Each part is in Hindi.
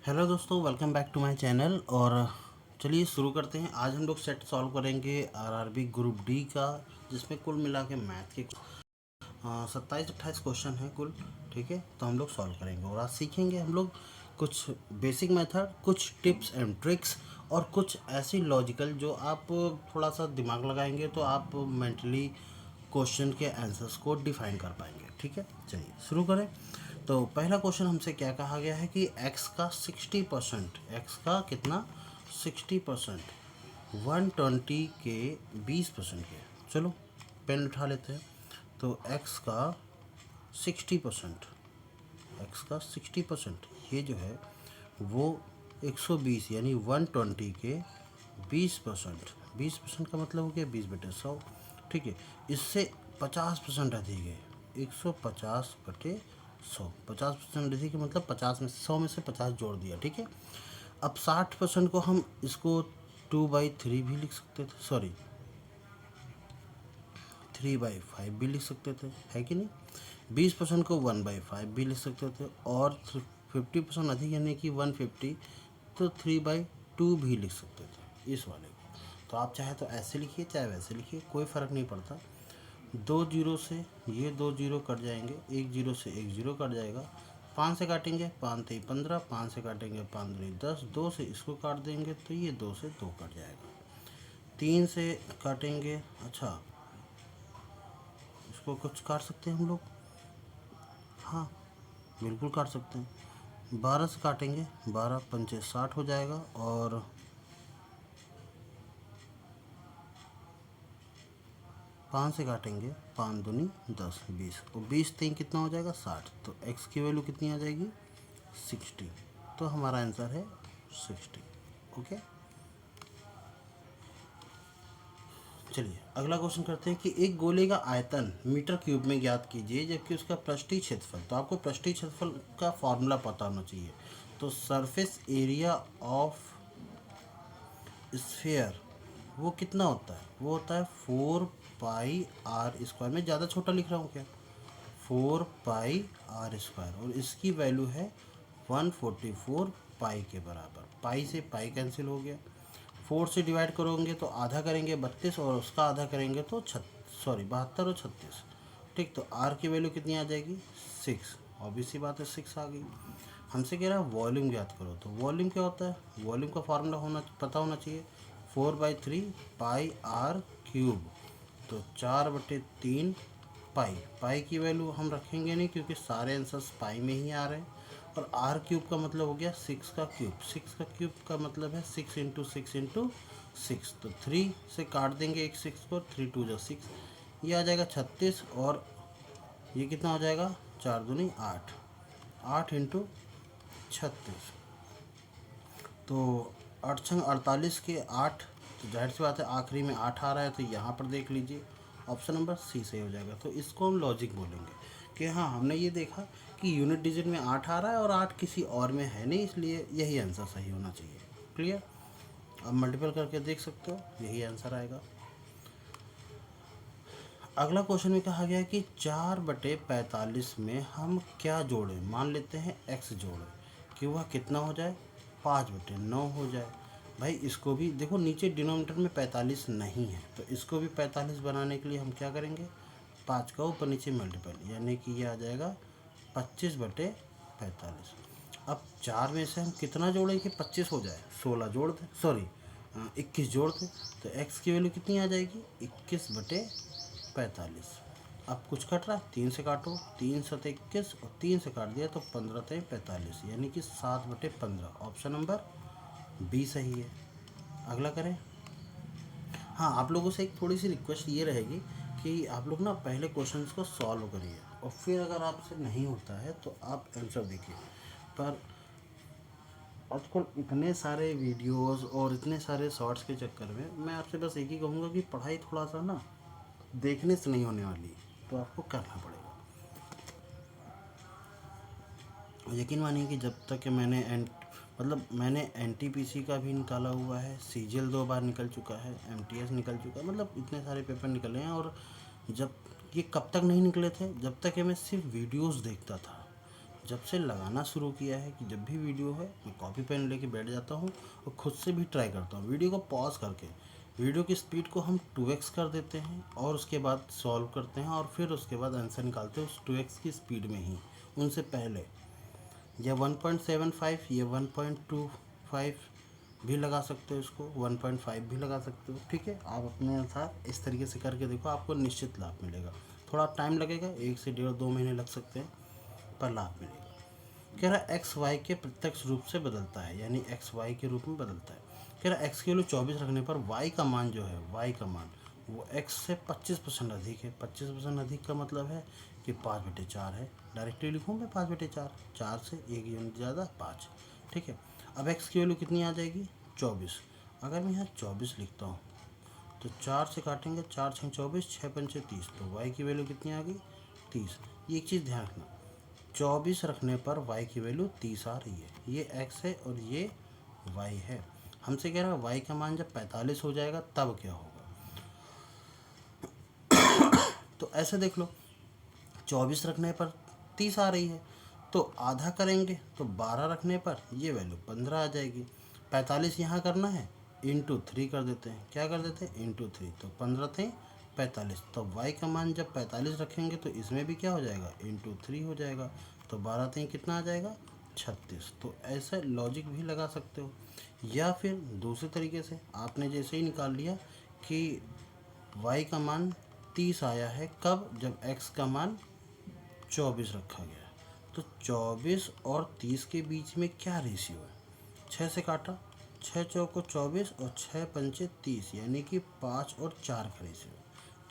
हेलो दोस्तों, welcome back to my channel. और चलिए शुरू करते हैं। आज हम लोग सेट सॉल्व करेंगे आरआरबी ग्रुप डी का, जिसमें कुल मिला के मैथ के 27-28 क्वेश्चन हैं कुल। ठीक है, तो हम लोग सॉल्व करेंगे और आज सीखेंगे हम लोग कुछ बेसिक मेथड, कुछ टिप्स एंड ट्रिक्स और कुछ ऐसी लॉजिकल जो आप थोड़ा सा दिमाग लगाएंगे तो आप मेंटली क्वेश्चन के आंसर्स को डिफाइन कर पाएंगे। ठीक है, चलिए शुरू करें। तो पहला क्वेश्चन हमसे क्या कहा गया है कि x का 60%, x का कितना 60%, 120 के 20% के। चलो पेन उठा लेते हैं। तो x का 60%, x का 60% ये जो है वो 120 यानी 120 के 20%। 20% का मतलब हो गया 20/100। ठीक है, इससे 50% अधिक है, 150/100। 50% अधिक है मतलब 50 में से 100 में से 50 जोड़ दिया। ठीक है, अब 60% को हम इसको 2/3 भी लिख सकते थे, सॉरी 3/5 भी लिख सकते थे, है कि नहीं। 20% को 1/5 भी लिख सकते थे और 50% अधिक यानी कि 150 तो 3/2 भी लिख सकते थे इस वाले को। तो आप चाहे तो ऐसे लिखिए चाहे वैसे लिखिए, कोई फ़र्क नहीं पड़ता। 2 जीरो से ये 2 जीरो कट जाएंगे, 1 जीरो से 1 जीरो कट जाएगा। 5 से काटेंगे 5 3 15, 5 से काटेंगे 5 3 10, 2 से इसको काट देंगे तो ये 2 से 2 कट जाएगा। 3 से काटेंगे, अच्छा इसको कुछ काट सकते हैं हम लोग, हाँ बिल्कुल काट सकते हैं। 12 से काटेंगे, 12 पंचे 60 हो जाएगा और 5 से काटेंगे 5 दूनी 10 20 और 20 3 कितना हो जाएगा 60। तो x की वैल्यू कितनी आ जाएगी 60। तो हमारा आंसर है 60। ओके, चलिए अगला क्वेश्चन करते हैं कि एक गोले का आयतन मीटर क्यूब में ज्ञात कीजिए जबकि उसका पृष्ठीय क्षेत्रफल। तो आपको पृष्ठीय क्षेत्रफल का फॉर्मूला पता होना चाहिए। तो सरफेस एरिया ऑफ स्फेयर वो कितना होता है, वो होता है 4πr²। में ज़्यादा छोटा लिख रहा हूँ क्या, 4πr²। और इसकी वैल्यू है 144 पाई के बराबर। पाई से पाई कैंसिल हो गया। 4 से डिवाइड करोगे तो आधा करेंगे 32 और उसका आधा करेंगे तो 72 और 36। ठीक, तो आर की वैल्यू कितनी आ जाएगी 6। ऑब्वियस सी बात है 6 आ गई। हमसे कह रहा है वॉल्यूम ज्ञात करो। तो वॉल्यूम क्या होता है, वॉल्यूम का फार्मूला पता होना चाहिए 4/3 πr³ तो 4/3 पाई। पाई की वैल्यू हम रखेंगे नहीं क्योंकि सारे आंसर्स पाई में ही आ रहे हैं। और r³ का मतलब हो गया 6 का क्यूब। 6 का क्यूब का मतलब है 6 इंटू 6 इंटू 6। तो 3 से काट देंगे एक 6 को, 3 2 6, ये आ जाएगा 36। और ये कितना हो जाएगा 4 दूनी 8, 8 इंटू 36। तो 8 छंग 48 के 8, तो जाहिर सी बात है आखिरी में 8 आ रहा है तो यहाँ पर देख लीजिए ऑप्शन नंबर सी सही हो जाएगा। तो इसको हम लॉजिक बोलेंगे कि हाँ हमने ये देखा कि यूनिट डिजिट में 8 आ रहा है और 8 किसी और में है नहीं, इसलिए यही आंसर सही होना चाहिए। क्लियर, अब मल्टीपल करके देख सकते हो, यही आंसर आएगा। अगला क्वेश्चन में कहा गया है कि 4/45 में हम क्या जोड़ें। मान लेते हैं x जोड़ें कि वह कितना हो जाए 5/9 हो जाए। भाई इसको भी देखो, नीचे डिनोमिनेटर में 45 नहीं है तो इसको भी 45 बनाने के लिए हम क्या करेंगे 5 का ऊपर नीचे मल्टीपल, यानी कि ये आ जाएगा 25/45। अब 4 में से हम कितना जोड़ें कि 25 हो जाए, 16 जोड़ दें, सॉरी 21 जोड़ दें। तो x की वैल्यू कितनी आ जाएगी 21/45। अब कुछ कट रहा है, 3 से काटो, 3 7 21 और 3 से काट दिया तो 15 3 45, यानी कि 7/15। ऑप्शन नंबर बी सही है। अगला करें। हाँ, आप लोगों से एक थोड़ी सी रिक्वेस्ट ये रहेगी कि आप लोग ना पहले क्वेश्चंस को सॉल्व करिए और फिर अगर आपसे नहीं होता है तो आप आंसर देखिए। पर आजकल इतने सारे वीडियोस और इतने सारे शॉर्ट्स के चक्कर में मैं आपसे बस एक ही कहूँगा कि पढ़ाई थोड़ा सा ना देखने से नहीं होने वाली, तो आपको करना पड़ेगा। यकीन मानिए कि जब तक कि मैंने एनटीपीसी का भी निकाला हुआ है, सीजीएल 2 बार निकल चुका है, एमटीएस निकल चुका है, मतलब इतने सारे पेपर निकले हैं। और जब ये कब तक नहीं निकले थे, जब तक कि मैं सिर्फ वीडियोस देखता था, जब से लगाना शुरू किया है कि जब भी वीडियो है मैं कॉपी पेन लेके बैठ जाता हूँ और खुद से भी ट्राई करता हूँ। वीडियो को पॉज करके वीडियो की स्पीड को हम 2x कर देते हैं और उसके बाद सॉल्व करते हैं और फिर उसके बाद आंसर निकालते हैं उस 2x की स्पीड में ही, उनसे पहले। या 1.75 या 1.25 भी लगा सकते हो, इसको 1.5 भी लगा सकते हो। ठीक है, आप अपने अनुसार इस तरीके से करके देखो, आपको निश्चित लाभ मिलेगा। थोड़ा टाइम लगेगा, 1 से 1.5-2 महीने लग सकते हैं, पर लाभ मिलेगा। कह रहा एक्स वाई के प्रत्यक्ष रूप से बदलता है, यानी एक्स वाई के रूप में बदलता है। कह रहा एक्स की वैल्यू 24 रखने पर वाई का मान जो है, वाई का मान वो एक्स से 25% अधिक है। 25% अधिक का मतलब है कि 5/4 है। डायरेक्टली लिखूँ मैं 5/4, 4 से 1 यूनिट ज़्यादा 5। ठीक है, अब एक्स की वैल्यू कितनी आ जाएगी, 24। अगर मैं यहाँ 24 लिखता हूँ तो 4 से काटेंगे, 4 6 24, 6 पंचे 30, तो वाई की वैल्यू कितनी आ गई, 30। ये एक चीज़ ध्यान रखना, 24 रखने पर y की वैल्यू 30 आ रही है। ये x है और ये y है। हमसे कह रहा है y का मान जब 45 हो जाएगा तब क्या होगा। तो ऐसे देख लो, 24 रखने पर 30 आ रही है, तो आधा करेंगे तो 12 रखने पर ये वैल्यू 15 आ जाएगी। 45 यहाँ करना है, इंटू 3 कर देते हैं। क्या कर देते हैं, इंटू 3, तो 15 थे 45। तो y का मान जब 45 रखेंगे तो इसमें भी क्या हो जाएगा, इंटू 3 हो जाएगा। तो 12 थे कितना आ जाएगा, 36। तो ऐसे लॉजिक भी लगा सकते हो। या फिर दूसरे तरीके से आपने जैसे ही निकाल लिया कि y का मान 30 आया है, कब, जब x का मान 24 रखा गया। तो 24 और 30 के बीच में क्या रेशियो है, 6 से काटा, 6 चौको 24 और 6 पंचे 30, यानी कि 5 और 4 का रेशियो,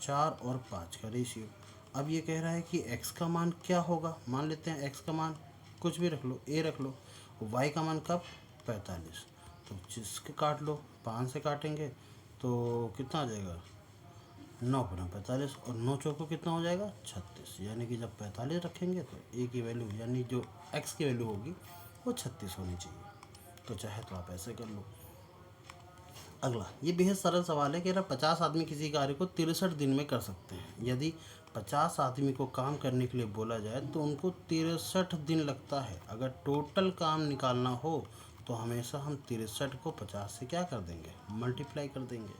4 और 5 का रेशियो। अब ये कह रहा है कि x का मान क्या होगा, मान लेते हैं x का मान कुछ भी रख लो, a रख लो। y का मान कब, 45। तो जिसके काट लो, 5 से काटेंगे तो कितना आ जाएगा, 9 गुना 45, और 9 चौको कितना हो जाएगा, 36। यानी कि जब 45 रखेंगे तो a की वैल्यू यानी जो x की वैल्यू होगी वो 36 होनी चाहिए। तो चाहे तो आप ऐसे कर लो। अगला, ये बेहद सरल सवाल है कि अगर 50 आदमी किसी कार्य को 63 दिन में कर सकते हैं, यदि 50 आदमी को काम करने के लिए बोला जाए तो उनको 63 दिन लगता है। अगर टोटल काम निकालना हो तो हमेशा हम 63 को 50 से क्या कर देंगे, मल्टीप्लाई कर देंगे।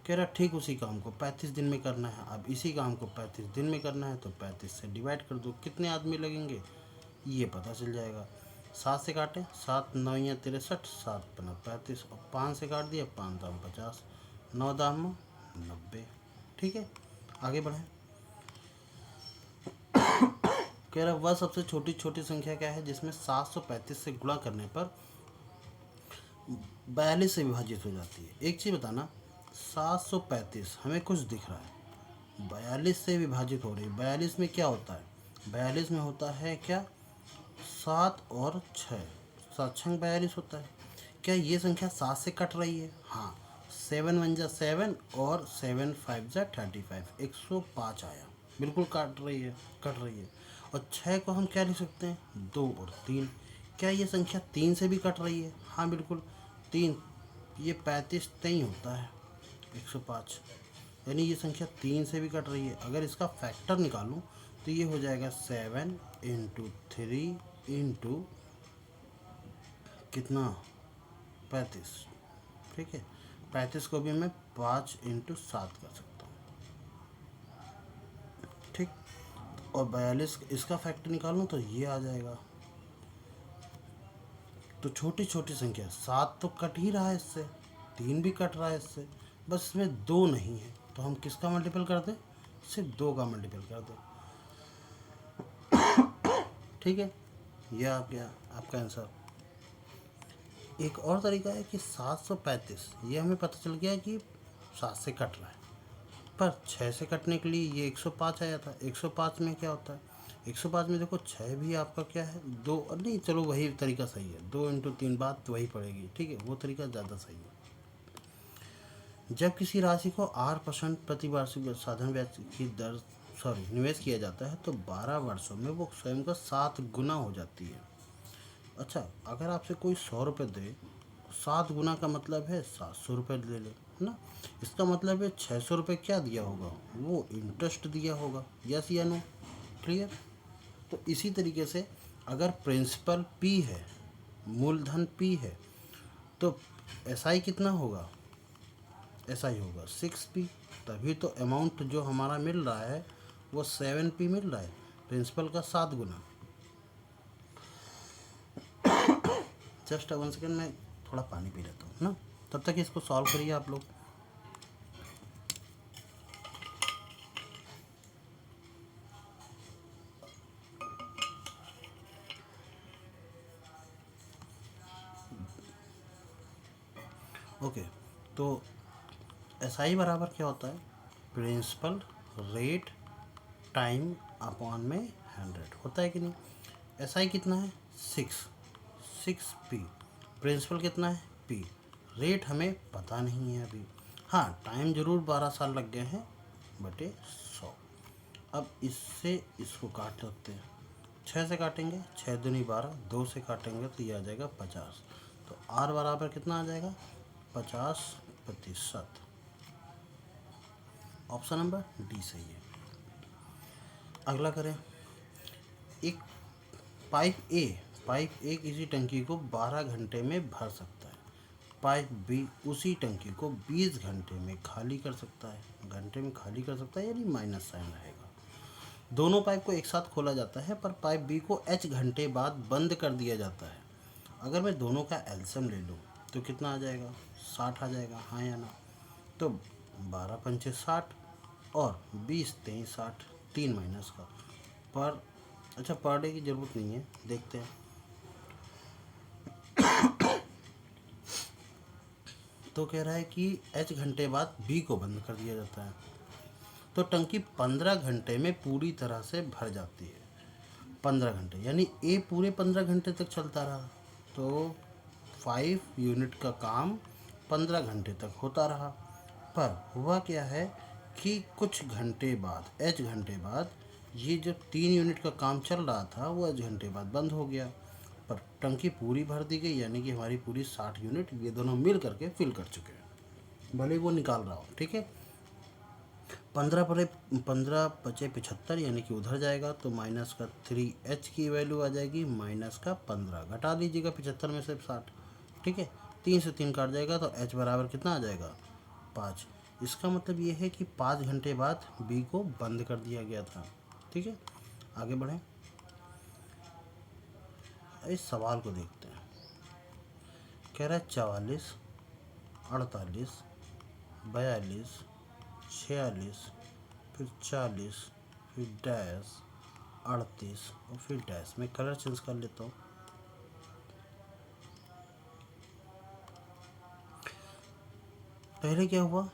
कह रहा ठीक उसी काम को 35 दिन में करना है। अब इसी काम को 35 दिन में करना है तो 35 से डिवाइड कर दो, कितने आदमी लगेंगे ये पता चल जाएगा। 7 से काटें, 7 9 या 63, 7 पना 35, और 5 से काट दिया, 5 दाम 50, 9 दाम 90। ठीक है, आगे बढ़ें। कह रहा वह सबसे छोटी छोटी संख्या क्या है जिसमें 735 से गुणा करने पर 42 से विभाजित हो जाती है। एक चीज़ बताना, 735 हमें कुछ दिख रहा है, 42 से विभाजित हो रही है। 42 में क्या होता है, 42 में होता है क्या, 7 और 6, 7 6 42 होता है। क्या ये संख्या 7 से कट रही है, हाँ, 7 1 जा 7 और 7 5 जा 35, 105 आया, बिल्कुल काट रही है, कट रही है। और 6 को हम क्या लिख सकते हैं, 2 और 3। क्या ये संख्या 3 से भी कट रही है, हाँ बिल्कुल, 3, ये 35 तय होता है 105, यानी ये संख्या 3 से भी कट रही है। अगर इसका फैक्टर निकालूं तो ये हो जाएगा 7 इंटू 3 इंटू कितना, 35। ठीक है, 35 को भी मैं 5 इंटू 7 कर सकता हूँ। ठीक, और 42 इसका फैक्टर निकालूं तो ये आ जाएगा। तो छोटी छोटी संख्या, 7 तो कट ही रहा है इससे, 3 भी कट रहा है इससे, बस इसमें 2 नहीं है, तो हम किसका मल्टीपल कर दें, सिर्फ 2 का मल्टीपल कर दें। ठीक है, यह आपका आंसर। एक और तरीका है कि 735, ये हमें पता चल गया कि 7 से कट रहा है, पर 6 से कटने के लिए ये 105 आया था। 105 में क्या होता है, 105 में देखो 6 भी आपका क्या है, 2, नहीं चलो वही तरीका सही है, 2 इंटू 3 बात वही पड़ेगी। ठीक है, वो तरीका ज़्यादा सही है। जब किसी राशि को 8% प्रतिवार्षिक साधन ब्याज की दर निवेश किया जाता है तो 12 वर्षों में वो स्वयं का 7 गुना हो जाती है। अच्छा, अगर आपसे कोई 100 रुपये दे, 7 गुना का मतलब है 700 रुपये ले ले, है ना। इसका मतलब है 600 रुपये क्या दिया होगा, वो इंटरेस्ट दिया होगा। यस या नो, क्लियर। तो इसी तरीके से अगर प्रिंसिपल P है, मूलधन P है, तो SI कितना होगा? SI होगा 6P। तभी तो अमाउंट जो हमारा मिल रहा है वो 7P मिल रहा है, प्रिंसिपल का 7 गुना। जस्ट 1 सेकेंड, मैं थोड़ा पानी पी लेता हूँ ना, तब तक इसको सॉल्व करिए आप लोग। ओके, तो SI बराबर क्या होता है? प्रिंसिपल रेट टाइम अपॉन में 100 होता है कि नहीं? SI कितना है? 6P। प्रिंसिपल कितना है? P। रेट हमें पता नहीं है अभी, हाँ टाइम जरूर 12 साल लग गए हैं, बटे 100। अब इससे इसको काट सकते हैं, 6 से काटेंगे, 6 दूनी 12, 2 से काटेंगे तो ये आ जाएगा 50। तो R बराबर कितना आ जाएगा? 50%। ऑप्शन नंबर डी सही है। अगला करें, एक पाइप ए किसी टंकी को 12 घंटे में भर सकता है, पाइप बी उसी टंकी को 20 घंटे में खाली कर सकता है। घंटे में खाली कर सकता है यानी माइनस साइन रहेगा। दोनों पाइप को एक साथ खोला जाता है, पर पाइप बी को h घंटे बाद बंद कर दिया जाता है। अगर मैं दोनों का एलसीएम ले लूँ तो कितना आ जाएगा? 60 आ जाएगा, हाँ या ना? तो 12 पंचे 60 और 20 23 60, 3 माइनस का पर, अच्छा पर डे की ज़रूरत नहीं है, देखते हैं। तो कह रहा है कि h घंटे बाद बी को बंद कर दिया जाता है, तो टंकी 15 घंटे में पूरी तरह से भर जाती है। 15 घंटे यानी ए पूरे 15 घंटे तक चलता रहा, तो 5 यूनिट का काम 15 घंटे तक होता रहा। पर हुआ क्या है कि कुछ घंटे बाद, h घंटे बाद, ये जो 3 यूनिट का काम चल रहा था वो h घंटे बाद बंद हो गया, पर टंकी पूरी भर दी गई, यानी कि हमारी पूरी 60 यूनिट ये दोनों मिल करके फिल कर चुके हैं, भले वो निकाल रहा हो। ठीक है, 15 बचे 75, यानी कि उधर जाएगा, तो माइनस का 3h की वैल्यू आ जाएगी, माइनस का 15 घटा दीजिएगा 75 में से 60। ठीक है, 3 से 3 काट जाएगा, तो h बराबर कितना आ जाएगा? 5। इसका मतलब ये है कि 5 घंटे बाद b को बंद कर दिया गया था। ठीक है, आगे बढ़ें, इस सवाल को देखते हैं। कह रहा है 44, 48, 42, 46, फिर 40, फिर डैश, 38 और फिर डैश। मैं कलर चेंज कर लेता हूँ। पहले क्या हुआ?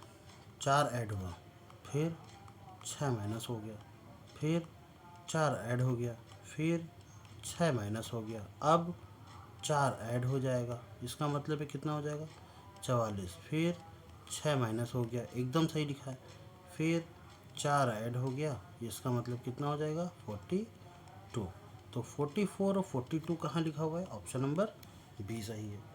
4 ऐड हुआ, फिर 6 माइनस हो गया, फिर 4 ऐड हो गया, फिर 6 माइनस हो गया, अब 4 ऐड हो जाएगा, इसका मतलब है कितना हो जाएगा? 44, फिर 6 माइनस हो गया, एकदम सही लिखा है, फिर 4 ऐड हो गया, इसका मतलब कितना हो जाएगा? 42। तो 44 और 42 कहाँ लिखा हुआ है? ऑप्शन नंबर बी सही है।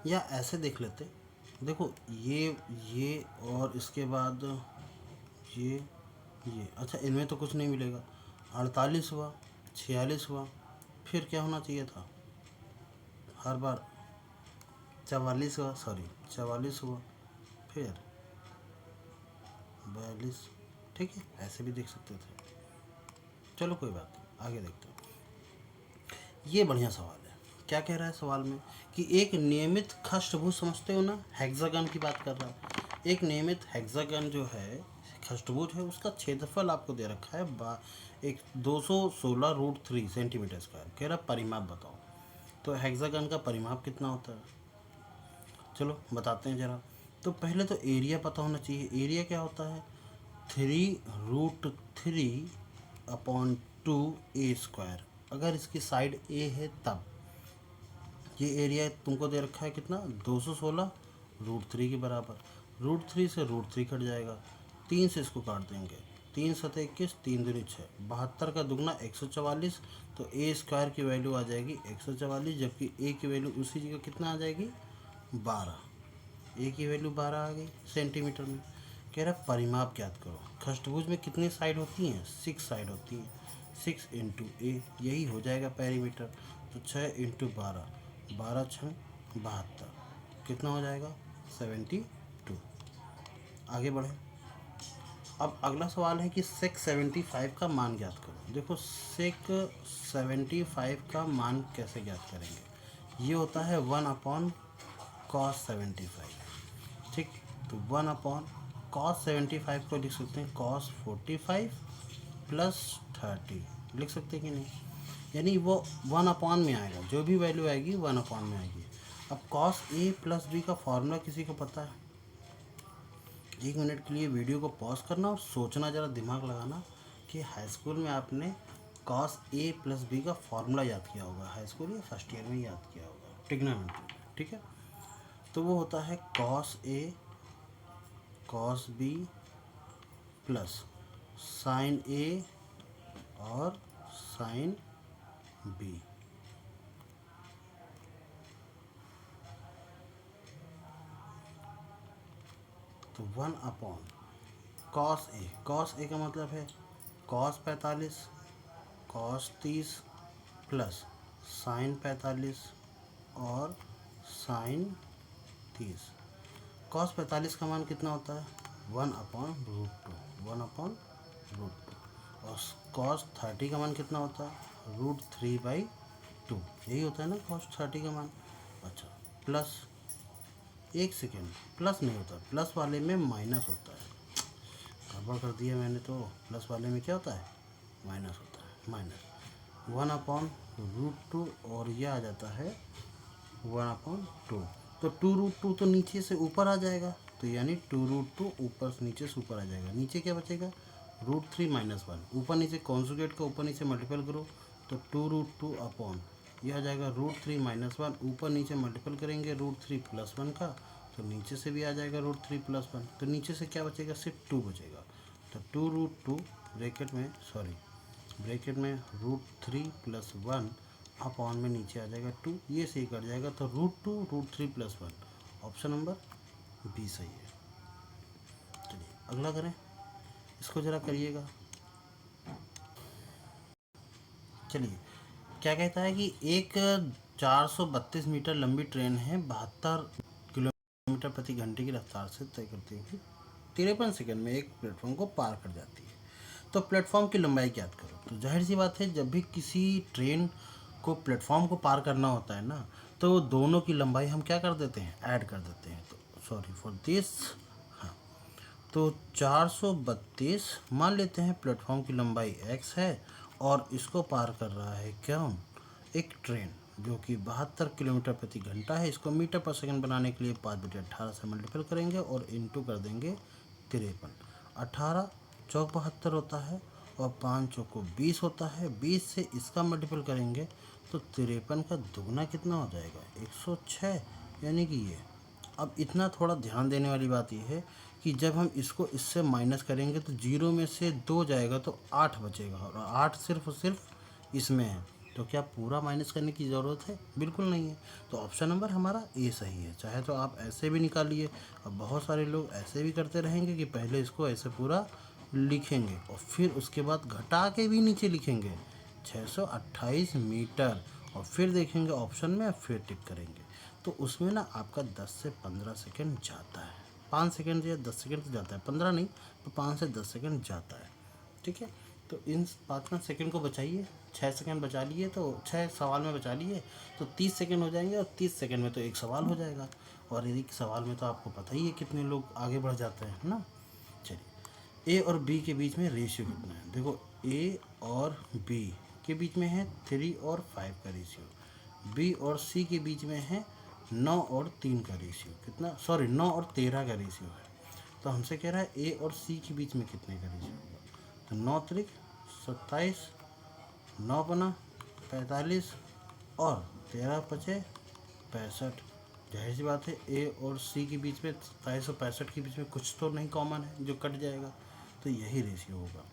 या ऐसे देख लेते, देखो ये और इसके बाद ये अच्छा, इनमें तो कुछ नहीं मिलेगा। 48 हुआ, 46 हुआ, फिर क्या होना चाहिए था? हर बार 44 हुआ, सॉरी 44 हुआ, फिर 42। ठीक है, ऐसे भी देख सकते थे। चलो कोई बात नहीं, आगे देखते हैं। ये बढ़िया सवाल है। क्या कह रहा है सवाल में कि एक नियमित खष्टभुज, समझते हो ना, हेक्सागन की बात कर रहा है। एक नियमित हेक्सागन जो है, खष्टभुज है, उसका क्षेत्रफल आपको दे रखा है एक 216√3 सेंटीमीटर स्क्वायर। कह रहा परिमाप बताओ, तो हेक्सागन का परिमाप कितना होता है? चलो बताते हैं ज़रा। तो पहले तो एरिया पता होना चाहिए। एरिया क्या होता है? 3√3/2 a²। अगर इसकी साइड ए है तब ये एरिया तुमको दे रखा है कितना? 216√3 के बराबर। √3 से √3 कट जाएगा, 3 से इसको काट देंगे, 3 सतह 21, 3 दूनी 6, 72 का दुगना 144, तो ए स्क्वायर की वैल्यू आ जाएगी 144, जबकि ए की वैल्यू उसी जगह कितना आ जाएगी 12, ए की वैल्यू 12 आ गई सेंटीमीटर में। कह रहा परिमाप ज्ञात करो। खष्टभुज में कितनी साइड होती हैं, 6 साइड होती हैं, 6 इंटू ए, यही हो जाएगा पेरीमीटर। तो 6 इंटू 12, 12 6 72, कितना हो जाएगा 72। आगे बढ़े। अब अगला सवाल है कि सेक 75 का मान ज्ञात करो। देखो सेक 75 का मान कैसे ज्ञात करेंगे, ये होता है 1/cos 75, ठीक। तो 1/cos 75 को लिख सकते हैं cos 45 प्लस 30, लिख सकते हैं कि नहीं, यानी वो 1/, में आएगा, जो भी वैल्यू आएगी 1/, में आएगी। अब cos a प्लस b का फॉर्मूला किसी को पता है? 1 मिनट के लिए वीडियो को पॉज करना और सोचना, ज़रा दिमाग लगाना कि हाई स्कूल में आपने cos a प्लस b का फॉर्मूला याद किया होगा, हाई स्कूल या फर्स्ट ईयर में याद किया होगा ट्रिग्नोमेट्री, ठीक है। तो वो होता है cos a cos b plus sin a और sin b। तो 1/cos a, cos a का मतलब है cos 45 cos 30 प्लस sin 45 और sin 30। cos 45 का मान कितना होता है 1/√2, 1/√2, और cos 30 का मान कितना होता है √3/2, यही होता है ना cos 30 का मान। अच्छा, प्लस, एक सेकेंड, प्लस नहीं होता, प्लस वाले में माइनस होता है, गड़बड़ कर दिया मैंने। तो प्लस वाले में क्या होता है माइनस होता है, माइनस 1/√2, और यह आ जाता है 1/2। तो 2√2 तो नीचे से ऊपर आ जाएगा, तो यानी 2√2 ऊपर से नीचे से ऊपर आ जाएगा, नीचे क्या बचेगा √3 - 1, ऊपर नीचे कॉन्जुगेट का ऊपर नीचे मल्टीपल करो तो 2√2 अपॉन यह आ जाएगा √3 - 1, ऊपर नीचे मल्टीपल करेंगे √3 + 1 का, तो नीचे से भी आ जाएगा √3 + 1, तो नीचे से क्या बचेगा सिर्फ 2 बचेगा। तो 2√2 ब्रैकेट में √3 + 1 अपॉन में नीचे आ जाएगा 2, ये सही कट जाएगा, तो √2 √3 + 1, ऑप्शन नंबर बी सही है। चलिए अगला करें, इसको ज़रा करिएगा। चलिए क्या कहता है कि एक 432 मीटर लंबी ट्रेन है 72 किलोमीटर प्रति घंटे की रफ्तार से तय करती हुई 53 सेकंड में एक प्लेटफॉर्म को पार कर जाती है। तो प्लेटफॉर्म की लंबाई ज्ञात करो। तो जाहिर सी बात है, जब भी किसी ट्रेन को प्लेटफॉर्म को पार करना होता है ना, तो दोनों की लंबाई हम क्या कर देते हैं, ऐड कर देते हैं। तो सॉरी फॉर दिस, हाँ, तो 432 मान लेते हैं प्लेटफॉर्म की लंबाई x है, और इसको पार कर रहा है कौन, एक ट्रेन, जो कि 72 किलोमीटर प्रति घंटा है। इसको मीटर पर सेकंड बनाने के लिए 5/18 से मल्टीपल करेंगे और इनटू कर देंगे 53। 18 चौक 72 होता है और 5 चौको 20 होता है, 20 से इसका मल्टीपल करेंगे तो 53 का दुगना कितना हो जाएगा 106, यानी कि ये। अब इतना थोड़ा ध्यान देने वाली बात यह है कि जब हम इसको इससे माइनस करेंगे तो 0 में से 2 जाएगा तो 8 बचेगा, और 8 सिर्फ और सिर्फ इसमें है, तो क्या पूरा माइनस करने की ज़रूरत है, बिल्कुल नहीं है। तो ऑप्शन नंबर हमारा ए सही है। चाहे तो आप ऐसे भी निकालिए, अब बहुत सारे लोग ऐसे भी करते रहेंगे कि पहले इसको ऐसे पूरा लिखेंगे और फिर उसके बाद घटा के भी नीचे लिखेंगे 628 मीटर, और फिर देखेंगे ऑप्शन में, फिर टिक करेंगे, तो उसमें ना आपका 10 से 15 सेकंड जाता है, 5 सेकंड या 10 सेकंड तो जाता है, 15 नहीं तो 5 से 10 सेकंड जाता है, ठीक है। तो इन 5 सेकंड को बचाइए, 6 सेकंड बचा लिए, तो 6 सवाल में बचा लिए तो 30 सेकंड हो जाएंगे, और 30 सेकंड में तो एक सवाल हो जाएगा, और एक सवाल में तो आपको पता ही है कितने लोग आगे बढ़ जाते हैं ना। चलिए, ए और बी के बीच में रेशियो कितना है, देखो ए और बी के बीच में है 3 और 5 का रेशियो, बी और सी के बीच में है 9 और 3 का रेशियो, कितना, सॉरी 9 और 13 का रेशियो है। तो हमसे कह रहा है ए और सी के बीच में कितने का रेशियो होगा, तो 9 त्रिक 27, 9 बना 45 और 13 पचे 65। जाहिर सी बात है ए और सी के बीच में 27 और 65 के बीच में कुछ तो नहीं कॉमन है जो कट जाएगा, तो यही रेशियो होगा।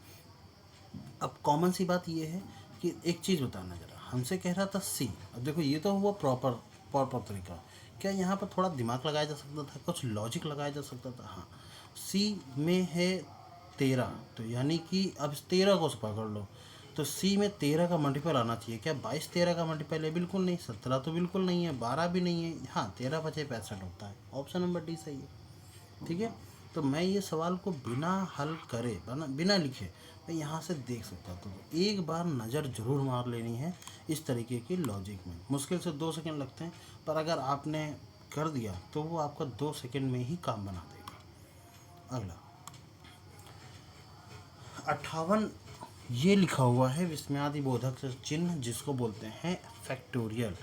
अब कॉमन सी बात ये है कि एक चीज़ बताना ज़रा, हमसे कह रहा था सी। अब देखो ये तो हुआ प्रॉपर तरीका। क्या यहाँ पर थोड़ा दिमाग लगाया जा सकता था, कुछ लॉजिक लगाया जा सकता था? हाँ, सी में है 13, तो यानी कि अब इस 13 को पकड़ लो, तो सी में 13 का मल्टीपल आना चाहिए। क्या 22 13 का मल्टीपल है? बिल्कुल नहीं। 17 तो बिल्कुल नहीं है, 12 भी नहीं है। हाँ, 13 × 5 = 65 होता है। ऑप्शन नंबर डी सही है। ठीक है, तो मैं ये सवाल को बिना हल करे, बिना लिखे मैं यहाँ से देख सकता था। तो एक बार नज़र ज़रूर मार लेनी है इस तरीके की लॉजिक में। मुश्किल से 2 सेकंड लगते हैं, पर अगर आपने कर दिया तो वो आपका 2 सेकंड में ही काम बना देगा। अगला 58, ये लिखा हुआ है विस्मयादि बोधक चिन्ह, जिसको बोलते हैं फैक्टोरियल।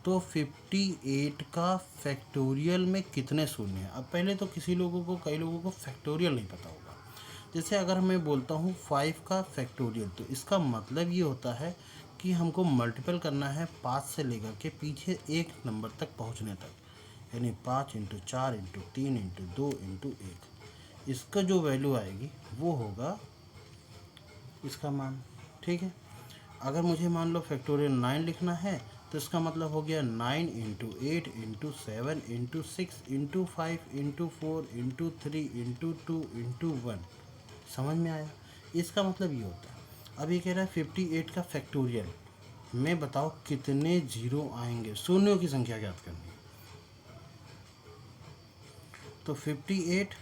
तो 58 का फैक्टोरियल में कितने शून्य हैं? अब पहले तो कई लोगों को फैक्टोरियल नहीं पता होगा। जैसे अगर मैं बोलता हूँ 5 का फैक्टोरियल, तो इसका मतलब ये होता है कि हमको मल्टीपल करना है 5 से लेकर के पीछे एक नंबर तक पहुँचने तक, यानी 5 × 4 × 3 × 2 × 1। इसका जो वैल्यू आएगी वो होगा इसका मान। ठीक है, अगर मुझे मान लो फैक्टोरियल 9 लिखना है, तो इसका मतलब हो गया 9 × 8 × 7 × 6 × 5 × 4 × 3 × 2 × 1। समझ में आया? इसका मतलब ये होता है। अब ये कह रहा है 58 का फैक्टोरियल में बताओ कितने जीरो आएंगे, शून्यों की संख्या ज्ञात करनी है। तो 58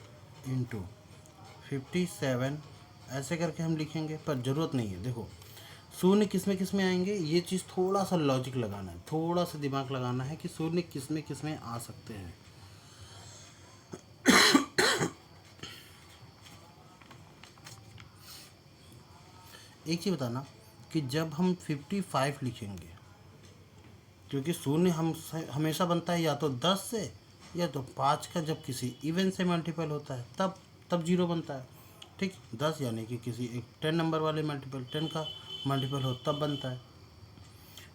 × 57 ऐसे करके हम लिखेंगे, पर ज़रूरत नहीं है। देखो शून्य किस में आएंगे, ये चीज़ थोड़ा सा लॉजिक लगाना है, थोड़ा सा दिमाग लगाना है कि शून्य किस में आ सकते हैं। एक चीज़ बताना कि जब हम 55 लिखेंगे, क्योंकि शून्य हम हमेशा बनता है या तो 10 से या तो 5 का जब किसी इवन से मल्टीपल होता है तब जीरो बनता है। ठीक, 10 यानी कि किसी एक 10 नंबर वाले मल्टीपल 10 का मल्टीपल हो तब बनता है।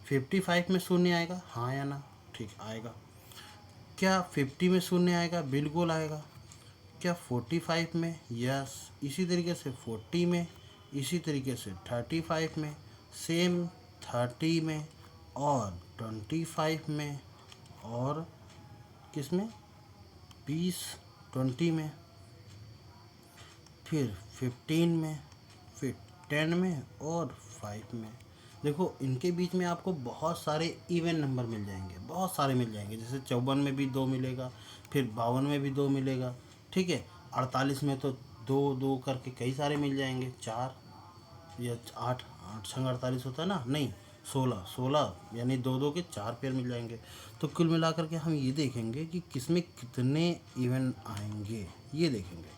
55 में शून्य आएगा, हाँ या ना? ठीक, आएगा। क्या 50 में शून्य आएगा? बिल्कुल आएगा। क्या 45 में? यस। इसी तरीके से 40 में, इसी तरीके से 35 में, सेम 30 में और 25 में, और किस में? 20 20 में, फिर 15 में, फिर 10 में और 5 में। देखो इनके बीच में आपको बहुत सारे इवन नंबर मिल जाएंगे, बहुत सारे मिल जाएंगे। जैसे 54 में भी 2 मिलेगा, फिर 52 में भी 2 मिलेगा। ठीक है, 48 में तो 2 2 करके कई सारे मिल जाएंगे, 4 या 8 8 छंग 48 होता है ना, नहीं 16 16, यानी 2 2 के 4 पेयर मिल जाएंगे। तो कुल मिलाकर के हम ये देखेंगे कि किसमें कितने इवन आएंगे, ये देखेंगे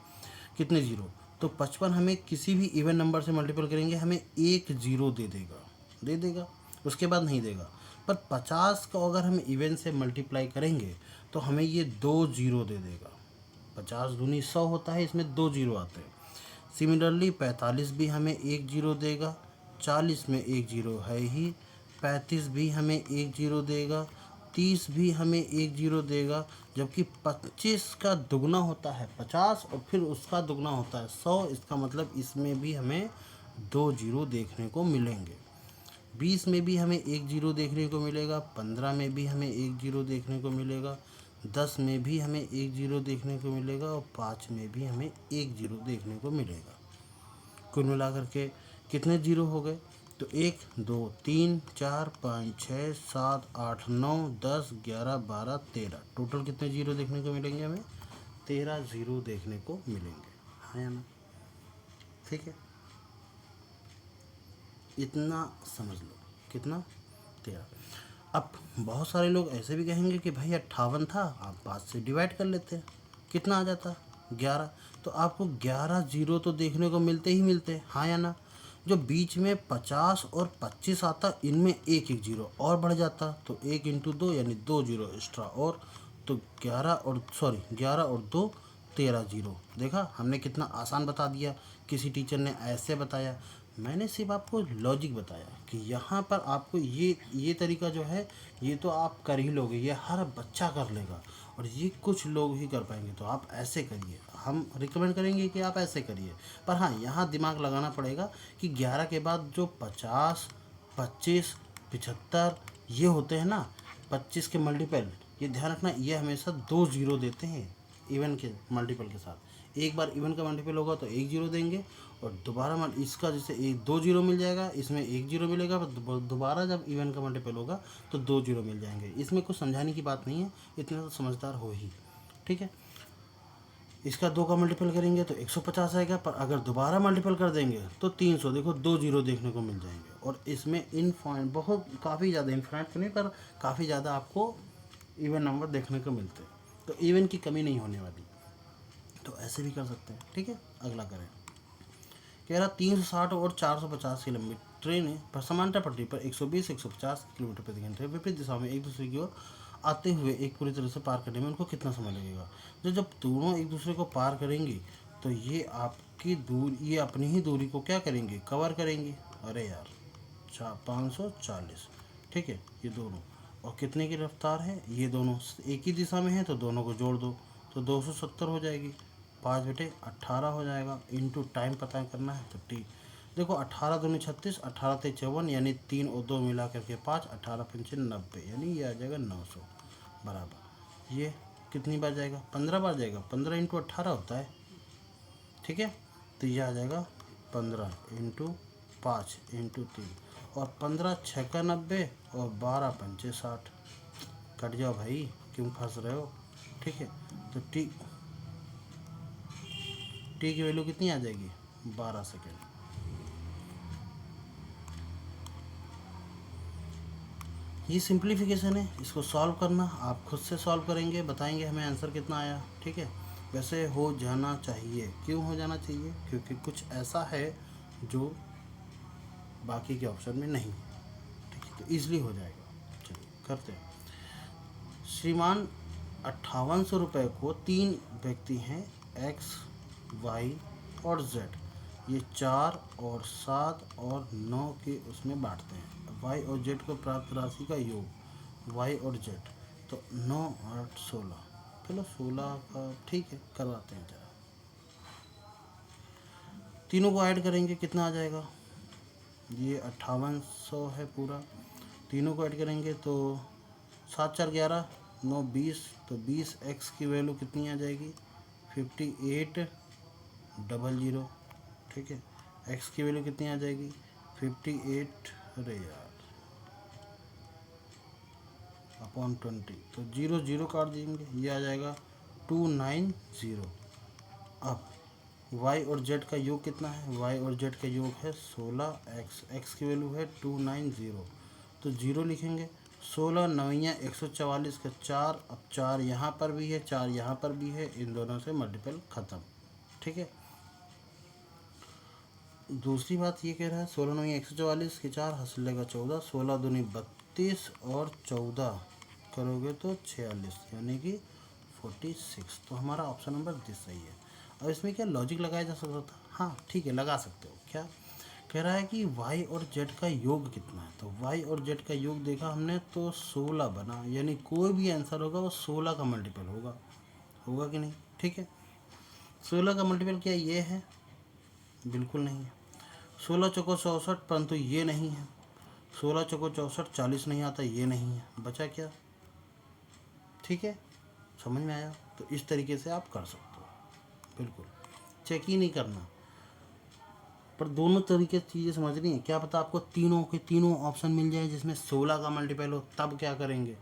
कितने जीरो। तो 55 हमें किसी भी इवन नंबर से मल्टीपल करेंगे, हमें एक जीरो दे देगा, उसके बाद नहीं देगा। पर 50 को अगर हम इवन से मल्टीप्लाई करेंगे तो हमें ये 2 जीरो दे देगा। 50 दूनी 100 होता है, इसमें 2 जीरो आते हैं। सिमिलरली 45 भी हमें एक जीरो देगा, 40 में एक जीरो है ही, 35 भी हमें एक जीरो देगा, 30 भी हमें एक जीरो देगा। जबकि 25 का दुगना होता है 50 और फिर उसका दुगना होता है 100। इसका मतलब इसमें भी हमें 2 जीरो देखने को मिलेंगे। 20 में भी हमें एक जीरो देखने को मिलेगा, 15 में भी हमें एक जीरो देखने को मिलेगा, 10 में भी हमें एक जीरो देखने को मिलेगा और 5 में भी हमें एक जीरो देखने को मिलेगा। कुल मिलाकर के कितने जीरो हो गए? तो 1 2 3 4 5 6 7 8 9 10 11 12 13, टोटल कितने जीरो देखने को मिलेंगे हमें? 13 जीरो देखने को मिलेंगे, हाँ या ना? ठीक है, इतना समझ लो। कितना? 13। अब बहुत सारे लोग ऐसे भी कहेंगे कि भाई 58 था, आप 5 से डिवाइड कर लेते, कितना आ जाता? 11। तो आपको 11 जीरो तो देखने को मिलते ही मिलते, हाँ या ना? जो बीच में 50 और 25 आता, इनमें एक एक जीरो और बढ़ जाता, तो 1 × 2 यानी 2 जीरो एक्स्ट्रा और, तो 11 और 2 13 जीरो। देखा हमने कितना आसान बता दिया, किसी टीचर ने ऐसे बताया। मैंने सिर्फ आपको लॉजिक बताया कि यहाँ पर आपको ये तरीका जो है ये तो आप कर ही लोगे, ये हर बच्चा कर लेगा और ये कुछ लोग ही कर पाएंगे। तो आप ऐसे करिए, हम रिकमेंड करेंगे कि आप ऐसे करिए। पर हाँ, यहाँ दिमाग लगाना पड़ेगा कि 11 के बाद जो 50, 25, 75 ये होते हैं ना, 25 के मल्टीपल, ये ध्यान रखना, ये हमेशा 2 जीरो देते हैं इवन के मल्टीपल के साथ। एक बार इवन का मल्टीपल होगा तो 1 जीरो देंगे और दोबारा इसका जैसे 2 जीरो मिल जाएगा, इसमें 1 जीरो मिलेगा, दोबारा जब इवन का मल्टीपल होगा तो 2 जीरो मिल जाएंगे। इसमें कुछ समझाने की बात नहीं है, इतना तो समझदार हो ही। ठीक है, इसका 2 का मल्टीपल करेंगे तो 150 आएगा, पर अगर दोबारा मल्टीपल कर देंगे तो 300। देखो 2 जीरो देखने को मिल जाएंगे और इसमें इनफाइनाइट बहुत काफ़ी ज़्यादा, इनफाइनाइट तो नहीं पर काफ़ी ज़्यादा आपको इवन नंबर देखने को मिलते हैं। तो इवन की कमी नहीं होने वाली, तो ऐसे भी कर सकते हैं। ठीक है, अगला करें। कह रहा 360 और 450 की लंबी ट्रेन है पर समांतर पटरी पर 120 150 किलोमीटर प्रति घंटे विपरीत दिशा में एक दूसरे की ओर आते हुए एक पूरी तरह से पार करने में उनको कितना समय लगेगा। तो जब दोनों एक दूसरे को पार करेंगे तो ये आपकी दूरी, ये अपनी ही दूरी को क्या करेंगे, कवर करेंगे। अरे यार 540। ठीक है, ये दोनों, और कितने की रफ्तार है, ये दोनों एक ही दिशा में है तो दोनों को जोड़ दो तो 270 हो जाएगी। 5/18 हो जाएगा, इनटू टाइम पता करना है तो टी। देखो 18 दूनी 36, 18 ते 54, यानी 3 और 2 मिला करके 5, 18 पंचे 90, यानी ये आ जाएगा 900 बराबर। ये कितनी बार जाएगा, 15 बार जाएगा, 15 इंटू 18 होता है। ठीक है, तो ये आ जाएगा 15 इंटू 5 इंटू 3, और 15 छः का 90 और 12 पंचे 60। कट जाओ भाई, क्यों फंस रहे हो। ठीक है, तो टी की वैल्यू कितनी आ जाएगी, 12 सेकेंड। ये सिंप्लीफिकेशन है, इसको सॉल्व करना आप खुद से सॉल्व करेंगे, बताएंगे हमें आंसर कितना आया। ठीक है, वैसे हो जाना चाहिए। क्यों हो जाना चाहिए, क्योंकि कुछ ऐसा है जो बाकी के ऑप्शन में नहीं। ठीक है, तो ईजिली हो जाएगा। चलिए करते हैं। श्रीमान 5800 रुपये को 3 व्यक्ति हैं एक्स, वाई और जेड, ये 4 और 7 और 9 के उसमें बांटते हैं। वाई और जेड को प्राप्त राशि का योग, वाई और जेड, तो 9 8 16, चलो 16 का ठीक है करवाते हैं जरा। तीनों को ऐड करेंगे कितना आ जाएगा, ये 5800 है पूरा, तीनों को ऐड करेंगे तो 7 4 11 9 20, तो 20 एक्स की वैल्यू कितनी आ जाएगी, 5800। ठीक है, एक्स की वैल्यू कितनी आ जाएगी, 58, अरे यार अपॉन 20, तो 0 0 काट देंगे, ये आ जाएगा 290। अब y और z का योग कितना है, y और z का योग है 16x, x की वैल्यू है 290, तो 0 लिखेंगे। 16 9 144 का 4, अब 4 यहाँ पर भी है 4 यहाँ पर भी है, इन दोनों से मल्टीपल ख़त्म। ठीक है, दूसरी बात ये कह रहा है 16 9 144 के 4 हासिल लेगा 14, 16 दूनी 32 और 14 करोगे तो 46, यानी कि 46। तो हमारा ऑप्शन नंबर डी सही है। अब इसमें क्या लॉजिक लगाया जा सकता था, हाँ ठीक है लगा सकते हो। क्या कह रहा है कि y और z का योग कितना है, तो y और z का योग देखा हमने तो 16 बना, यानी कोई भी आंसर होगा वो 16 का मल्टीपल होगा, होगा कि नहीं। ठीक है, 16 का मल्टीपल क्या ये है, बिल्कुल नहीं है। 16 चौको 64, परंतु ये नहीं है। 16 चौको 64, 40 नहीं आता, ये नहीं है, बचा क्या। ठीक है, समझ में आया। तो इस तरीके से आप कर सकते हो, बिल्कुल चेक ही नहीं करना, पर दोनों तरीके से चीज़ें समझनी है। क्या पता आपको तीनों के तीनों ऑप्शन मिल जाए जिसमें 16 का मल्टीपल हो, तब क्या करेंगे।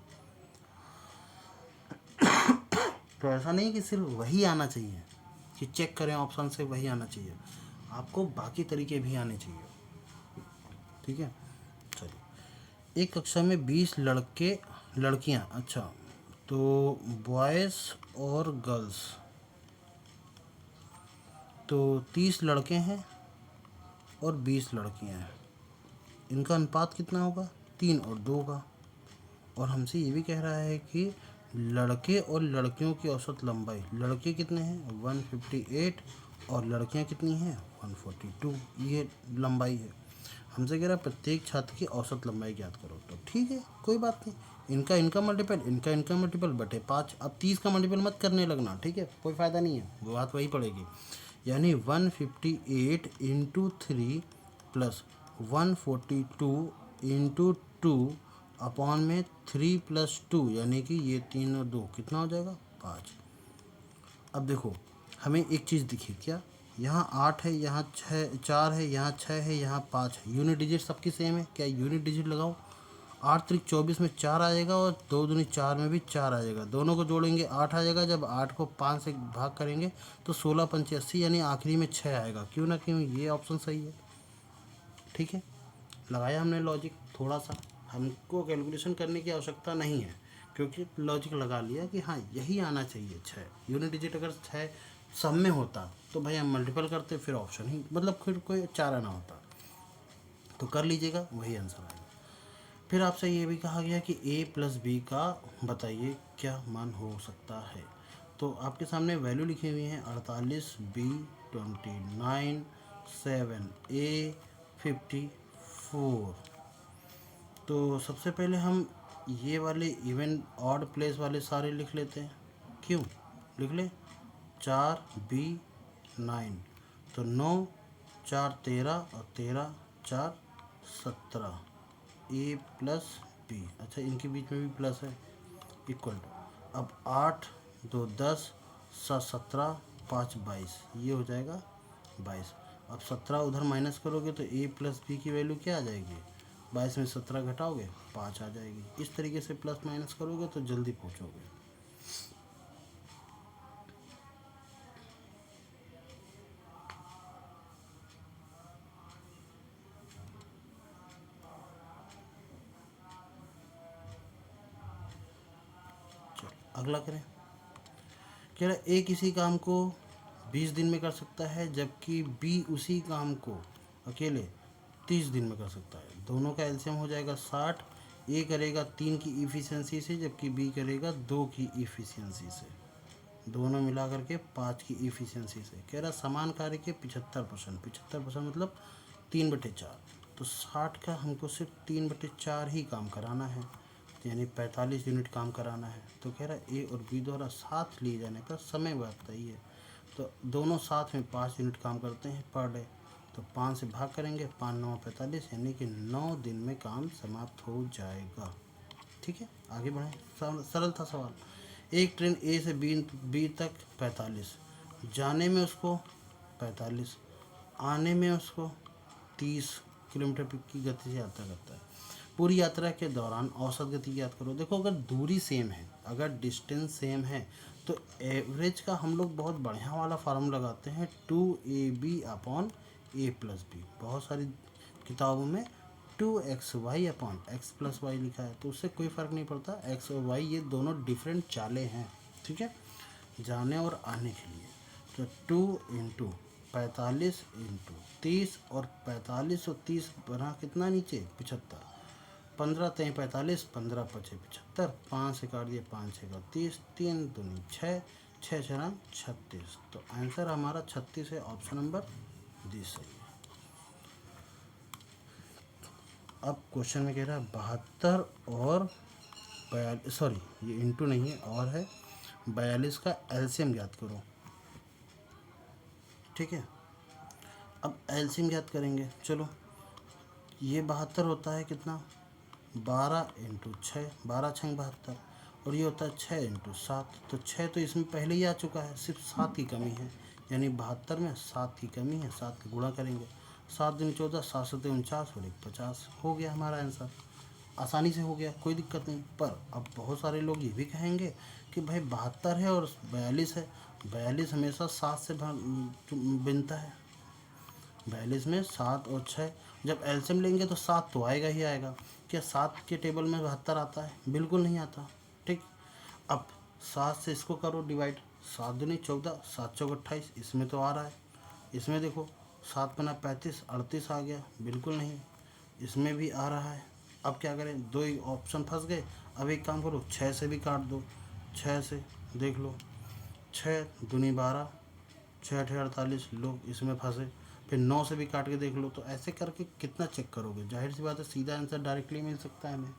तो ऐसा नहीं कि सिर्फ वही आना चाहिए कि चेक करें ऑप्शन से वही आना चाहिए, आपको बाकी तरीके भी आने चाहिए। ठीक है, चलिए। एक कक्षा में 20 लड़के लड़कियां, अच्छा तो बॉयज़ और गर्ल्स, तो 30 लड़के हैं और 20 लड़कियां हैं, इनका अनुपात कितना होगा, 3 और 2 का। और हमसे ये भी कह रहा है कि लड़के और लड़कियों की औसत लंबाई, लड़के कितने हैं 158 और लड़कियां कितनी हैं 142, ये लंबाई है। हमसे कह रहा है प्रत्येक छात्र की औसत लंबाई ज्ञात करो, तो ठीक है कोई बात नहीं, इनका मल्टीपल इनका मल्टीपल बटे 5। अब 30 का मल्टीपल मत करने लगना, ठीक है, कोई फ़ायदा नहीं है, वो बात वही पड़ेगी। यानी 158 इंटू 3 प्लस 142 इंटू 2 अपॉन में 3 प्लस 2, यानी कि ये 3 और 2 कितना हो जाएगा 5। अब देखो हमें एक चीज़ दिखी क्या, यहाँ 8 है, यहाँ 4 है, यहाँ 6 है, यहाँ 5 है, यूनिट डिजिट सबकी सेम है, क्या यूनिट डिजिट लगाओ, 8 त्रिक 24 में 4 आ जाएगा और 2 दूनी 4 में भी 4 आ जाएगा, दोनों को जोड़ेंगे 8 आ जाएगा, जब 8 को 5 से भाग करेंगे तो 16 पंचे 80, यानी आखिरी में 6 आएगा, क्यों ना क्यों ये ऑप्शन सही है। ठीक है, लगाया हमने लॉजिक, थोड़ा सा हमको कैलकुलेशन करने की आवश्यकता नहीं है, क्योंकि लॉजिक लगा लिया कि हाँ यही आना चाहिए 6, यूनिट डिजिट अगर 6 सब में होता तो भाई हम मल्टीपल करते, फिर ऑप्शन ही मतलब फिर कोई चारा ना होता, तो कर लीजिएगा वही आंसर आएगा। फिर आपसे ये भी कहा गया कि a प्लस बी का बताइए क्या मान हो सकता है, तो आपके सामने वैल्यू लिखी हुई है 48, b 29, 7 a 54। तो सबसे पहले हम ये वाले इवन ऑड प्लेस वाले सारे लिख लेते हैं, क्यों लिख ले, 4b9, तो 9 4 13 और 13 4 17, ए प्लस बी, अच्छा इनके बीच में भी प्लस है, इक्वल टू, अब 8 2 10 7 17 5 22, ये हो जाएगा 22। अब 17 उधर माइनस करोगे तो ए प्लस बी की वैल्यू क्या आ जाएगी, 22 में 17 घटाओगे 5 आ जाएगी। इस तरीके से प्लस माइनस करोगे तो जल्दी पहुँचोगे। चलो अगला करें, कह रहा ए किसी काम को 20 दिन में कर सकता है, जबकि बी उसी काम को अकेले 30 दिन में कर सकता है। दोनों का एलसीएम हो जाएगा 60, ए करेगा 3 की इफ़िशियंसी से, जबकि बी करेगा 2 की इफ़िशियंसी से, दोनों मिला करके 5 की इफ़िशियंसी से। कह रहा समान कार्य के 75%, 75% मतलब 3/4, तो 60 का हमको सिर्फ 3/4 ही काम कराना है, यानी 45 यूनिट काम कराना है। तो कह रहा ए और बी द्वारा साथ लिए जाने पर समय बताइए, तो दोनों साथ में 5 यूनिट काम करते हैं पर डे, तो 5 से भाग करेंगे, 5 9 45, यानी कि 9 दिन में काम समाप्त हो जाएगा। ठीक है, आगे बढ़ें, सरल था सवाल। एक ट्रेन ए से बी तक 45, जाने में उसको 45, आने में उसको 30 किलोमीटर की गति से यात्रा करता है। पूरी यात्रा के दौरान औसत गति ज्ञात करो। देखो अगर दूरी सेम है, अगर डिस्टेंस सेम है, तो एवरेज का हम लोग बहुत बढ़िया वाला फार्मूला लगाते हैं, 2ab upon a plus B. बहुत सारी किताबों में 2xy upon x plus Y लिखा है, तो उससे कोई फ़र्क नहीं पड़ता, x और y ये दोनों डिफरेंट चालें हैं, ठीक है, जाने और आने के लिए। तो 2 इंटू 45 इंटू 30, और 45 और 30 बना कितना नीचे 75, 15 3 45, 15 5 75, 5 से काट दिए 5 6 30, 3 दूनी 6, 6 6 36, तो आंसर हमारा 36 है, ऑप्शन नंबर डी सही है। अब क्वेश्चन में कह रहा है 72 और 42, सॉरी ये इंटू नहीं है और है, 42 का एलसीएम ज्ञात करो। ठीक है, अब एलसीएम ज्ञात करेंगे, चलो ये 72 होता है कितना 12 इंटू 6, 12 6 72, और ये होता है 6 इंटू 7, तो 6 तो इसमें पहले ही आ चुका है, सिर्फ 7 की कमी है, यानी 72 में 7 की कमी है, 7 का गुणा करेंगे, 7 दूनी 14, 7 7 49 और 1 50, हो गया हमारा आंसर, आसानी से हो गया, कोई दिक्कत नहीं। पर अब बहुत सारे लोग ये भी कहेंगे कि भाई 72 है और 42 है, 42 हमेशा 7 से बनता है, 42 में 7 और 6, जब एलसीएम लेंगे तो 7 तो आएगा ही आएगा। क्या 7 के टेबल में 72 आता है, बिल्कुल नहीं आता। ठीक, अब 7 से इसको करो डिवाइड, 7 दूनी 14, 7 चौक 28, इसमें तो आ रहा है, इसमें देखो 7 पना 35, 38 आ गया, बिल्कुल नहीं, इसमें भी आ रहा है। अब क्या करें, दो ही ऑप्शन फंस गए, अब एक काम करो 6 से भी काट दो, 6 से देख लो, 6 दूनी 12, 6 6 48, लो इसमें फंसे। फिर 9 से भी काट के देख लो। तो ऐसे करके कितना चेक करोगे? जाहिर सी बात है सीधा आंसर डायरेक्टली मिल सकता है हमें।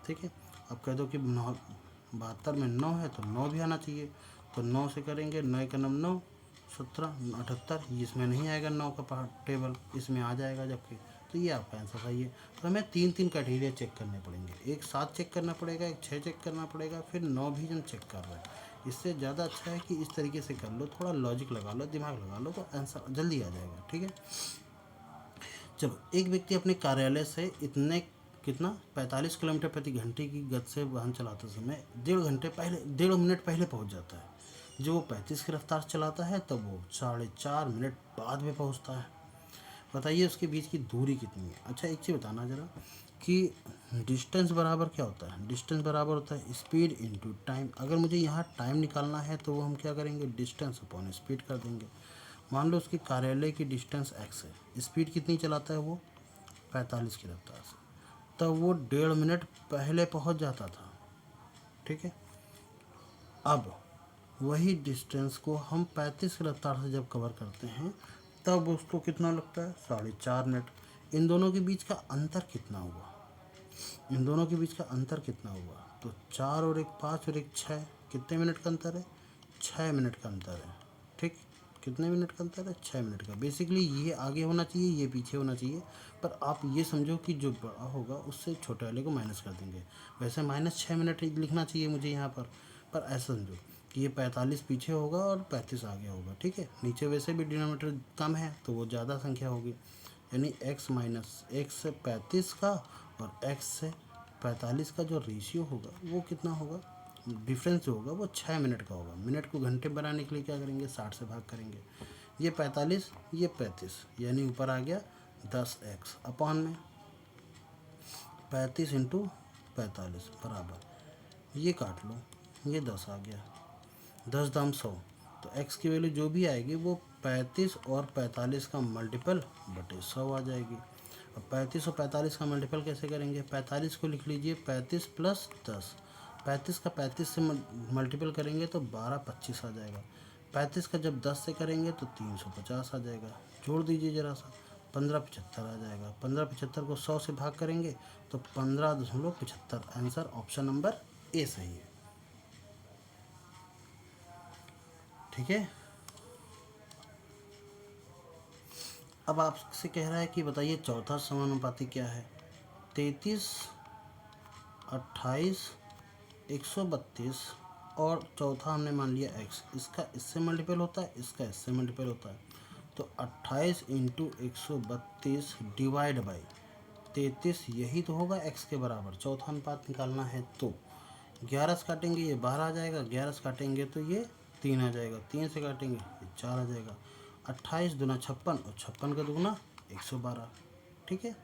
ठीक है, अब कह दो कि 72 में 9 है तो 9 भी आना चाहिए। तो 9 से करेंगे, 9 का नम 9, 17, 78, इसमें नहीं आएगा 9 का टेबल, इसमें आ जाएगा जबकि। तो ये आपका आंसर सही है। तो हमें 3 क्राइटेरिया चेक करने पड़ेंगे, एक 7 चेक करना पड़ेगा, एक 6 चेक करना पड़ेगा, फिर 9 भी हम चेक कर रहे हैं। इससे ज़्यादा अच्छा है कि इस तरीके से कर लो, थोड़ा लॉजिक लगा लो, दिमाग लगा लो, तो आंसर जल्दी आ जाएगा। ठीक है, चलो। एक व्यक्ति अपने कार्यालय से इतने कितना 45 किलोमीटर प्रति घंटे की गति से वाहन चलाते समय 1.5 मिनट पहले पहुंच जाता है। जो वो 35 की रफ्तार से चलाता है तब वो 4.5 मिनट बाद में पहुंचता है। बताइए उसके बीच की दूरी कितनी है। अच्छा, एक चीज़ बताना ज़रा कि डिस्टेंस बराबर क्या होता है? डिस्टेंस बराबर होता है स्पीड इनटू टाइम। अगर मुझे यहाँ टाइम निकालना है तो वो हम क्या करेंगे? डिस्टेंस अपॉन स्पीड कर देंगे। मान लो उसके कार्यालय की डिस्टेंस x है, स्पीड कितनी चलाता है वो? 45 की रफ्तार से, तब वो 1.5 मिनट पहले पहुंच जाता था। ठीक है, अब वही डिस्टेंस को हम 35 की रफ्तार से जब कवर करते हैं तब उसको कितना लगता है? 4.5 मिनट। इन दोनों के बीच का अंतर कितना हुआ? इन दोनों के बीच का अंतर कितना हुआ? तो 4 और 1 5 और 1 6, कितने मिनट का अंतर है? 6 मिनट का अंतर है। ठीक, कितने मिनट का अंतर है? 6 मिनट का। बेसिकली ये आगे होना चाहिए, ये पीछे होना चाहिए, पर आप ये समझो कि जो बड़ा होगा उससे छोटे वाले को माइनस कर देंगे। वैसे -6 मिनट लिखना चाहिए मुझे यहाँ पर ऐसा समझो कि ये 45 पीछे होगा और 35 आगे होगा। ठीक है, नीचे वैसे भी डिनोमीटर कम है तो वो ज़्यादा संख्या होगी, यानी x माइनस x से 35 का और x से 45 का जो रेशियो होगा वो कितना होगा? डिफरेंस जो होगा वो 6 मिनट का होगा। मिनट को घंटे बनाने के लिए क्या करेंगे? 60 से भाग करेंगे। ये 45, ये 35, यानी ऊपर आ गया 10x अपॉन में 35 इंटू 45 बराबर, ये काट लो, ये 10 आ गया, 10 दाम 100। तो x की वैल्यू जो भी आएगी वो 35 और 45 का मल्टीपल बटे 100 आ जाएगी। अब 35 और 45 का मल्टीपल कैसे करेंगे? 45 को लिख लीजिए 35 प्लस 10, 35 का 35 से मल्टीपल करेंगे तो 12 25 आ जाएगा। 35 का जब 10 से करेंगे तो 350 आ जाएगा। जोड़ दीजिए ज़रा सा, 1575 आ जाएगा। 1575 को 100 से भाग करेंगे तो 15.75। आंसर ऑप्शन नंबर ए सही है। ठीक है, अब आपसे कह रहा है कि बताइए चौथा समानुपाती क्या है? 33, 28, 132 और चौथा हमने मान लिया x। इसका इससे मल्टीपल होता है, इसका इससे मल्टीपल होता है। तो 28 इंटू 132 डिवाइड बाई 33, यही तो होगा x के बराबर। चौथा अनुपात निकालना है तो 11 से काटेंगे ये 12 आ जाएगा, 11 से काटेंगे तो ये 3 आ जाएगा, 3 से काटेंगे ये 4 आ जाएगा। 28 दूना 56 और 56 का दूना 112। ठीक है,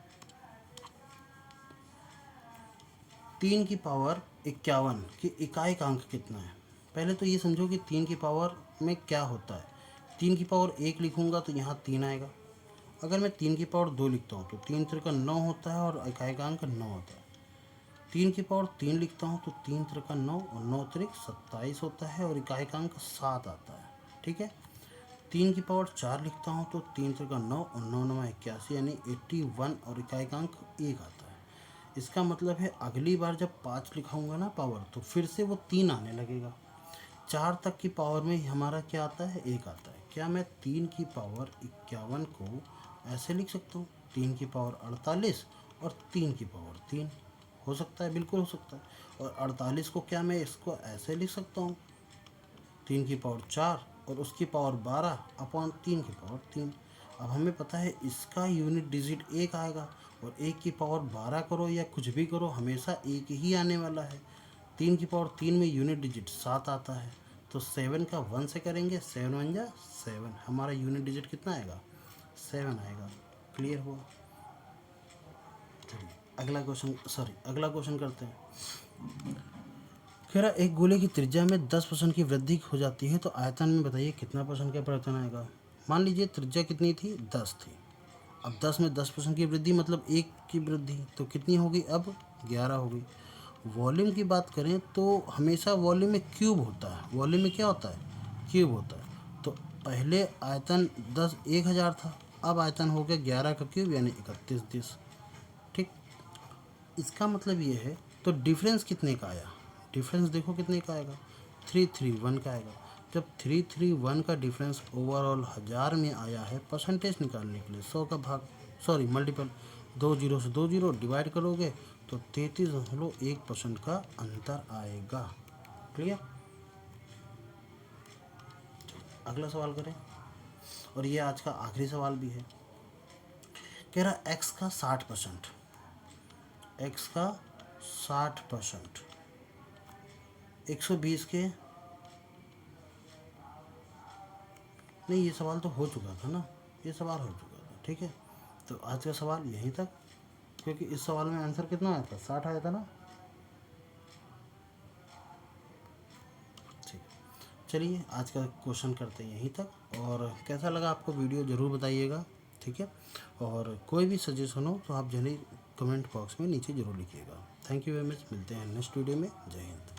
3 की पावर 51 की इकाई का अंक कितना है? पहले तो ये समझो कि 3 की पावर में क्या होता है। 3 की पावर 1 लिखूंगा तो यहाँ 3 आएगा। अगर मैं 3 की पावर 2 लिखता हूँ तो 3 त्रिका 9 होता है और इकाई का अंक 9 होता है। 3 की पावर 3 लिखता हूँ तो 3 त्रिका 9 और 9 त्रिक 27 होता है और इकाई का अंक 7 आता है। ठीक है, 3 की पावर 4 लिखता हूँ तो 3 त्रिका 9 और 9 9 81 यानी 81 और इकाई का अंक 1 आता है। इसका मतलब है अगली बार जब 5 लिखाऊंगा ना पावर, तो फिर से वो 3 आने लगेगा। 4 तक की पावर में हमारा क्या आता है? 1 आता है। क्या मैं 3 की पावर 51 को ऐसे लिख सकता हूँ? 3 की पावर 48 और 3 की पावर 3 हो सकता है, बिल्कुल हो सकता है। और 48 को क्या मैं इसको ऐसे लिख सकता हूँ? 3 की पावर 4 और उसकी पावर 12 अपॉन 3 की पावर 3। अब हमें पता है इसका यूनिट डिजिट 1 आएगा और 1 की पावर 12 करो या कुछ भी करो हमेशा 1 ही आने वाला है। 3 की पावर 3 में यूनिट डिजिट 7 आता है, तो 7 का 1 से करेंगे, 7 1 जा 7, हमारा यूनिट डिजिट कितना आएगा? 7 आएगा। क्लियर हुआ? चलिए अगला क्वेश्चन करते हैं। कह रहा एक गोले की त्रिज्या में 10% की वृद्धि हो जाती है तो आयतन में बताइए कितना परसेंट का परिवर्तन आएगा? मान लीजिए त्रिज्या कितनी थी? 10 थी। अब 10 में 10% की वृद्धि मतलब 1 की वृद्धि, तो कितनी होगी? अब 11 होगी। वॉल्यूम की बात करें तो हमेशा वॉल्यूम में क्यूब होता है। वॉल्यूम में क्या होता है? क्यूब होता है। तो पहले आयतन 10,000 था, अब आयतन हो गया 11 का क्यूब यानी 31 डिश। ठीक, इसका मतलब ये है, तो डिफरेंस कितने का आया, डिफरेंस देखो कितने का आएगा, 331 का आएगा। जब 331 का डिफरेंस ओवरऑल 1000 में आया है, परसेंटेज निकालने के लिए 100 का भाग, सॉरी मल्टीपल, 2 जीरो से 2 जीरो डिवाइड करोगे तो 33.1% का अंतर आएगा। क्लियर। अगला सवाल करें, और ये आज का आखिरी सवाल भी है। कह रहा एक्स का 60%, एक्स का 60%, 120 के, नहीं ये सवाल तो हो चुका था ना, ये सवाल हो चुका था। ठीक है, तो आज का सवाल यहीं तक, क्योंकि इस सवाल में आंसर कितना आया था, 60 आया था ना। ठीक, चलिए आज का क्वेश्चन करते हैं यहीं तक, और कैसा लगा आपको वीडियो ज़रूर बताइएगा। ठीक है, और कोई भी सजेशन हो तो आप जरूर कमेंट बॉक्स में नीचे ज़रूर लिखिएगा। थैंक यू वेरी मच, मिलते हैं नेक्स्ट वीडियो में। जय हिंद।